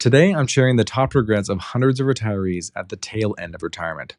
Today, I'm sharing the top regrets of hundreds of retirees at the tail end of retirement.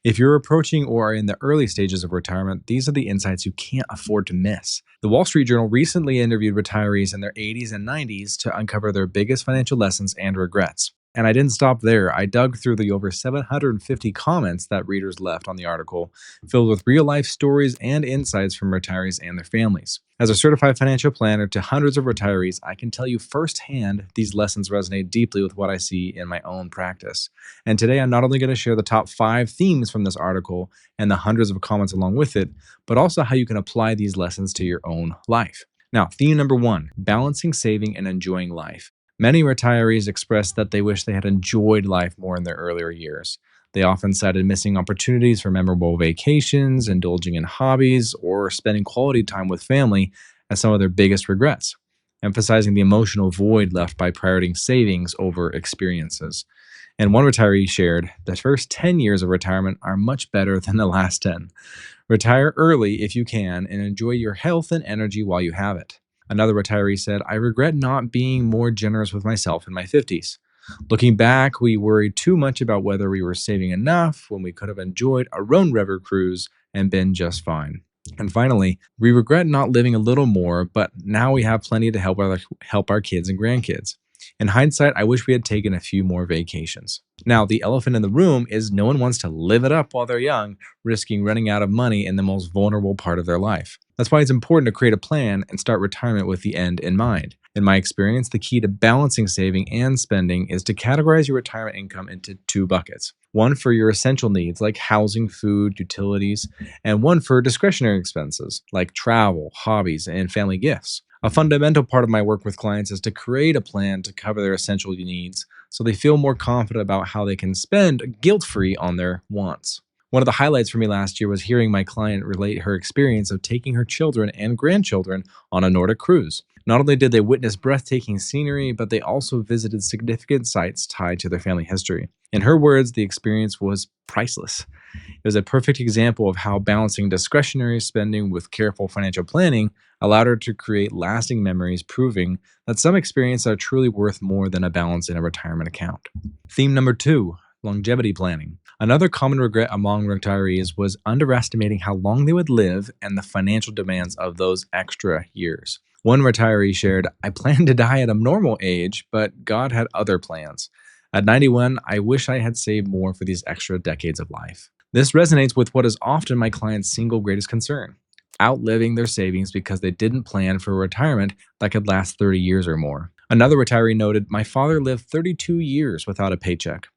If you're approaching or are in the early stages of retirement, these are the insights you can't afford to miss. The Wall Street Journal recently interviewed retirees in their 80s and 90s to uncover their biggest financial lessons and regrets. And I didn't stop there. I dug through the over 750 comments that readers left on the article, filled with real life stories and insights from retirees and their families. As a certified financial planner to hundreds of retirees, I can tell you firsthand these lessons resonate deeply with what I see in my own practice. And today I'm not only going to share the top 5 themes from this article and the hundreds of comments along with it, but also how you can apply these lessons to your own life. Now, theme number 1, balancing saving and enjoying life. Many retirees expressed that they wish they had enjoyed life more in their earlier years. They often cited missing opportunities for memorable vacations, indulging in hobbies, or spending quality time with family as some of their biggest regrets, emphasizing the emotional void left by prioritizing savings over experiences. And one retiree shared, the first 10 years of retirement are much better than the last 10. Retire early if you can and enjoy your health and energy while you have it. Another retiree said, I regret not being more generous with myself in my 50s. Looking back, we worried too much about whether we were saving enough when we could have enjoyed a Rhone River cruise and been just fine. And finally, we regret not living a little more, but now we have plenty to help our kids and grandkids. In hindsight, I wish we had taken a few more vacations. Now, the elephant in the room is no one wants to live it up while they're young, risking running out of money in the most vulnerable part of their life. That's why it's important to create a plan and start retirement with the end in mind. In my experience, the key to balancing saving and spending is to categorize your retirement income into 2 buckets. One for your essential needs like housing, food, utilities, and one for discretionary expenses like travel, hobbies, and family gifts. A fundamental part of my work with clients is to create a plan to cover their essential needs so they feel more confident about how they can spend guilt-free on their wants. One of the highlights for me last year was hearing my client relate her experience of taking her children and grandchildren on a Nordic cruise. Not only did they witness breathtaking scenery, but they also visited significant sites tied to their family history. In her words, the experience was priceless. It was a perfect example of how balancing discretionary spending with careful financial planning allowed her to create lasting memories, proving that some experiences are truly worth more than a balance in a retirement account. Theme number 2, longevity planning. Another common regret among retirees was underestimating how long they would live and the financial demands of those extra years. One retiree shared, I planned to die at a normal age, but God had other plans. At 91, I wish I had saved more for these extra decades of life. This resonates with what is often my client's single greatest concern, outliving their savings because they didn't plan for a retirement that could last 30 years or more. Another retiree noted, my father lived 32 years without a paycheck.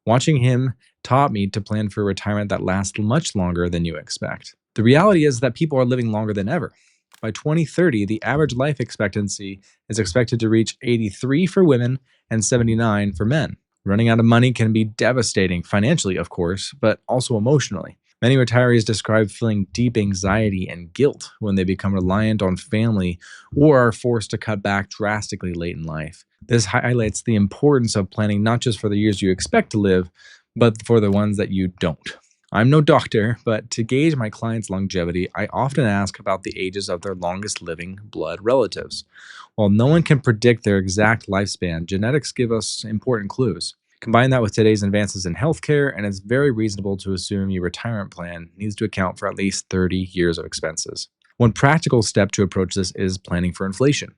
Watching him taught me to plan for a retirement that lasts much longer than you expect. The reality is that people are living longer than ever. By 2030, the average life expectancy is expected to reach 83 for women and 79 for men. Running out of money can be devastating financially, of course, but also emotionally. Many retirees describe feeling deep anxiety and guilt when they become reliant on family or are forced to cut back drastically late in life. This highlights the importance of planning not just for the years you expect to live, but for the ones that you don't. I'm no doctor, but to gauge my clients' longevity, I often ask about the ages of their longest living blood relatives. While no one can predict their exact lifespan, genetics give us important clues. Combine that with today's advances in healthcare, and it's very reasonable to assume your retirement plan needs to account for at least 30 years of expenses. One practical step to approach this is planning for inflation.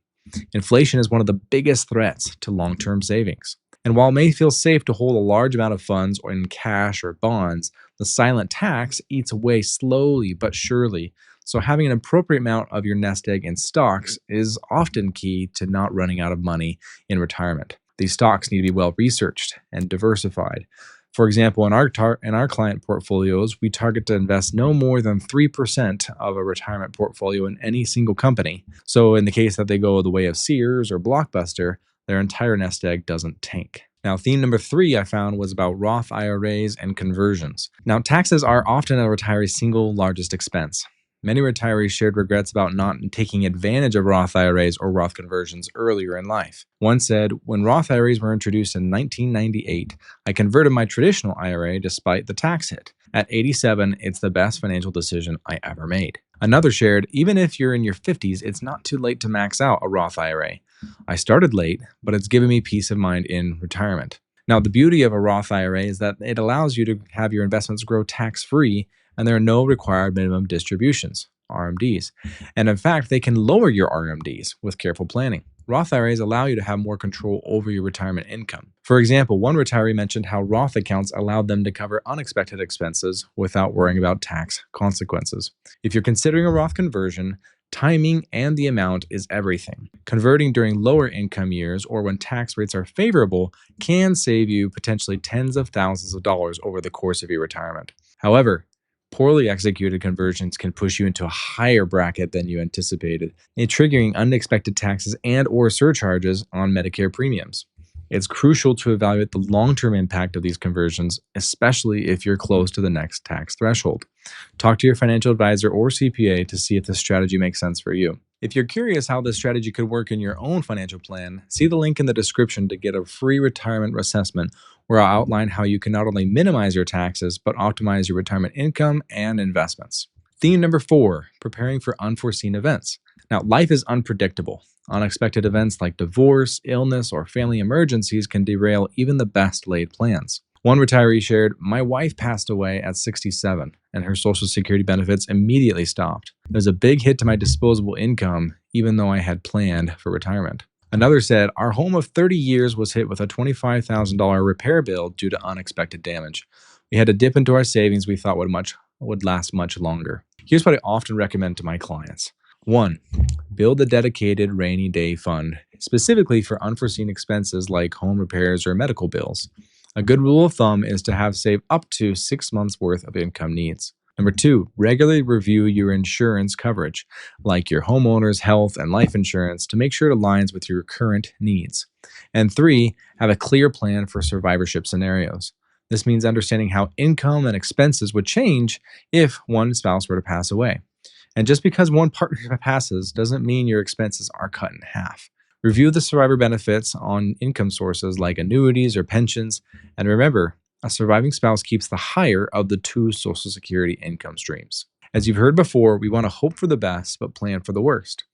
Inflation is one of the biggest threats to long-term savings. And while it may feel safe to hold a large amount of funds or in cash or bonds, the silent tax eats away slowly but surely. So having an appropriate amount of your nest egg in stocks is often key to not running out of money in retirement. These stocks need to be well researched and diversified. For example, in our client portfolios, we target to invest no more than 3% of a retirement portfolio in any single company. So in the case that they go the way of Sears or Blockbuster, their entire nest egg doesn't tank. Now, theme number 3 I found was about Roth IRAs and conversions. Now, taxes are often a retiree's single largest expense. Many retirees shared regrets about not taking advantage of Roth IRAs or Roth conversions earlier in life. One said, when Roth IRAs were introduced in 1998, I converted my traditional IRA despite the tax hit. At 87, it's the best financial decision I ever made. Another shared, even if you're in your 50s, it's not too late to max out a Roth IRA. I started late, but it's given me peace of mind in retirement. Now, the beauty of a Roth IRA is that it allows you to have your investments grow tax free, and there are no required minimum distributions, RMDs. And in fact, they can lower your RMDs with careful planning. Roth IRAs allow you to have more control over your retirement income. For example, one retiree mentioned how Roth accounts allowed them to cover unexpected expenses without worrying about tax consequences. If you're considering a Roth conversion, timing and the amount is everything. Converting during lower income years or when tax rates are favorable can save you potentially tens of thousands of dollars over the course of your retirement. However, poorly executed conversions can push you into a higher bracket than you anticipated, and triggering unexpected taxes and or surcharges on Medicare premiums. It's crucial to evaluate the long-term impact of these conversions, especially if you're close to the next tax threshold. Talk to your financial advisor or CPA to see if this strategy makes sense for you. If you're curious how this strategy could work in your own financial plan, see the link in the description to get a free retirement assessment where I'll outline how you can not only minimize your taxes, but optimize your retirement income and investments. Theme number 4, preparing for unforeseen events. Now, life is unpredictable. Unexpected events like divorce, illness, or family emergencies can derail even the best laid plans. One retiree shared, "My wife passed away at 67, and her Social Security benefits immediately stopped. It was a big hit to my disposable income, even though I had planned for retirement." Another said, "Our home of 30 years was hit with a $25,000 repair bill due to unexpected damage. We had to dip into our savings we thought would last much longer." Here's what I often recommend to my clients. 1. Build a dedicated rainy day fund, specifically for unforeseen expenses like home repairs or medical bills. A good rule of thumb is to have saved up to 6 months' worth of income needs. Number 2, regularly review your insurance coverage, like your homeowner's health and life insurance, to make sure it aligns with your current needs. And 3, have a clear plan for survivorship scenarios. This means understanding how income and expenses would change if one spouse were to pass away. And just because one partner passes doesn't mean your expenses are cut in half. Review the survivor benefits on income sources like annuities or pensions, and remember, a surviving spouse keeps the higher of the 2 Social Security income streams. As you've heard before, we want to hope for the best but plan for the worst.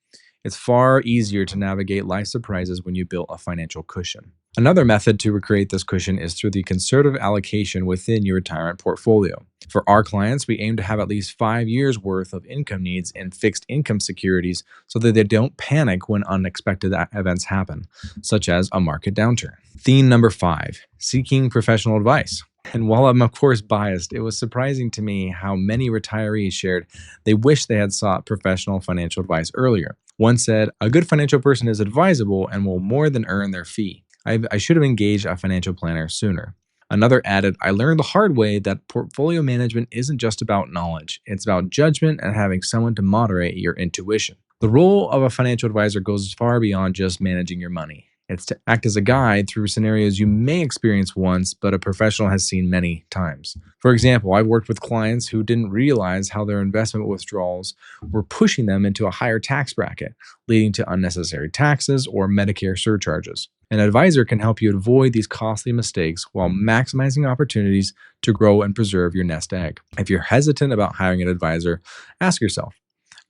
It's far easier to navigate life surprises when you build a financial cushion. Another method to recreate this cushion is through the conservative allocation within your retirement portfolio. For our clients, we aim to have at least 5 years' worth of income needs in fixed income securities so that they don't panic when unexpected events happen, such as a market downturn. Theme number 5, seeking professional advice. And while I'm of course biased, it was surprising to me how many retirees shared they wish they had sought professional financial advice earlier. One said, "A good financial person is advisable and will more than earn their fee. I should have engaged a financial planner sooner." Another added, "I learned the hard way that portfolio management isn't just about knowledge. It's about judgment and having someone to moderate your intuition." The role of a financial advisor goes far beyond just managing your money. It's to act as a guide through scenarios you may experience once, but a professional has seen many times. For example, I've worked with clients who didn't realize how their investment withdrawals were pushing them into a higher tax bracket, leading to unnecessary taxes or Medicare surcharges. An advisor can help you avoid these costly mistakes while maximizing opportunities to grow and preserve your nest egg. If you're hesitant about hiring an advisor, ask yourself,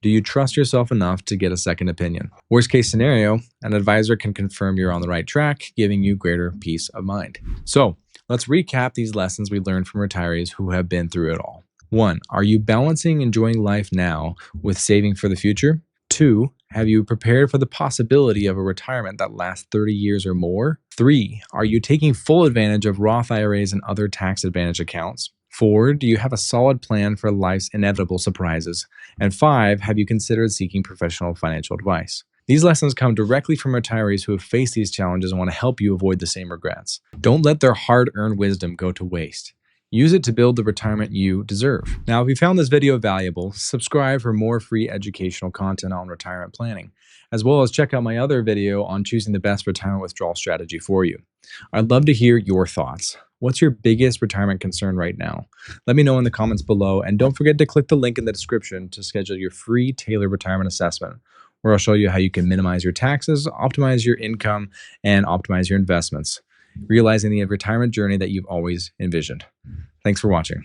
do you trust yourself enough to get a second opinion? Worst case scenario, an advisor can confirm you're on the right track, giving you greater peace of mind. So, let's recap these lessons we learned from retirees who have been through it all. 1. Are you balancing enjoying life now with saving for the future? 2. Have you prepared for the possibility of a retirement that lasts 30 years or more? 3. Are you taking full advantage of Roth IRAs and other tax advantage accounts? 4. Do you have a solid plan for life's inevitable surprises? And 5. Have you considered seeking professional financial advice? These lessons come directly from retirees who have faced these challenges and want to help you avoid the same regrets. Don't let their hard-earned wisdom go to waste. Use it to build the retirement you deserve. Now, if you found this video valuable, subscribe for more free educational content on retirement planning, as well as check out my other video on choosing the best retirement withdrawal strategy for you. I'd love to hear your thoughts. What's your biggest retirement concern right now? Let me know in the comments below, and don't forget to click the link in the description to schedule your free tailored retirement assessment, where I'll show you how you can minimize your taxes, optimize your income, and optimize your investments, realizing the retirement journey that you've always envisioned. Thanks for watching.